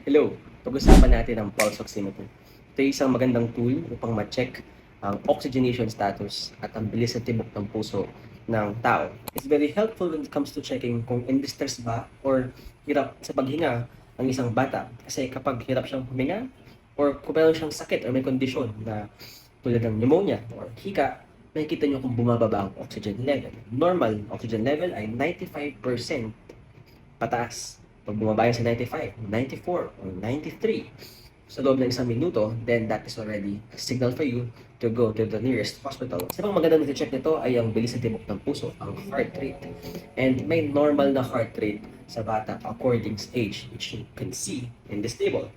Hello. Pag-usapan natin ang pulse oximeter. Ito ay isang magandang tool upang ma-check ang oxygenation status at ang bilis ng tibok ng puso ng tao. It's very helpful when it comes to checking kung in distress ba or hirap sa paghinga ang isang bata. Kasi kapag hirap siyang huminga or kung meron siyang sakit or may kondisyon na tulad ng pneumonia or hika, makikita nyo kung bumababa ang oxygen level. Normal oxygen level ay 95% pataas. Pag bumaba yun sa 95, 94, or 93 sa loob ng isang minuto, then that is already a signal for you to go to the nearest hospital. Isa pang magandang check nito ay ang bilis ng tibok ng puso, ang heart rate. And may normal na heart rate sa bata according to age, which you can see in this table.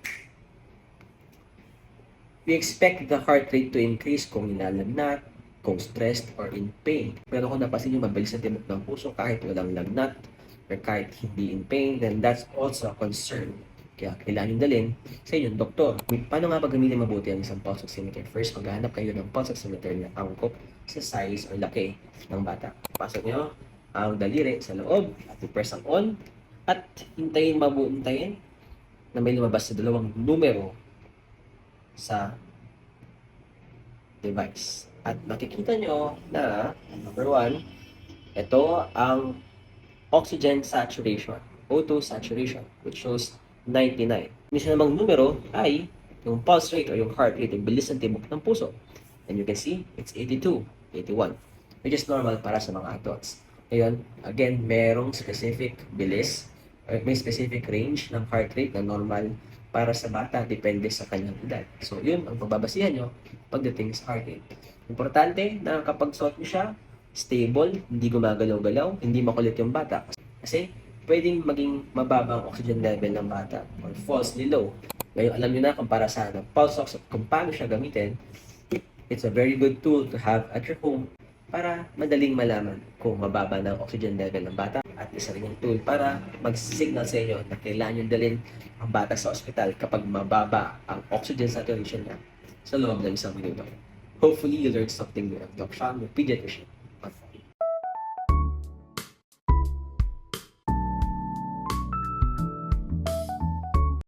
We expect the heart rate to increase kung nilalagnat, kung stressed, or in pain. Pero kung napansin nyo mabilis ang tibok ng puso kahit walang lagnat, or kahit hindi in pain, then that's also a concern. Kaya kailangan yung dalhin sa inyong doktor. Paano nga ba gamitin mabuti ang isang pulse oximeter? First, maghahanap kayo ng pulse oximeter na angkop sa size or laki ng bata. Pasok nyo ang daliri sa loob at i-press ang on at hintayin na may lumabas sa dalawang numero sa device. At makikita nyo na, number 1, ito ang oxygen saturation, O2 saturation, which shows 99. Yung isa namang numero ay yung pulse rate or yung heart rate, yung bilis ng tibok ng puso. And you can see, it's 82, 81, which is normal para sa mga adults. Ngayon, again, merong specific bilis, or may specific range ng heart rate na normal para sa bata, depende sa kanyang edad. So, yun ang pagbabasihan nyo pagdating sa heart rate. Importante na kapag suot nyo siya, stable, hindi gumagalaw-galaw, hindi makulit yung bata. Kasi pwedeng maging mababa ang oxygen level ng bata or falsely low. Ngayon, alam nyo na kung para saan ang pulse ox, kung paano siya gamitin. It's a very good tool to have at your home para madaling malaman kung mababa na ang oxygen level ng bata. At isa rin yung tool para mag-signal sa inyo na kailangan nyo dalhin ang bata sa ospital kapag mababa ang oxygen saturation niya sa loob ng isang minuto. Hopefully, you learned something new. Doc Sean, your pediatrician.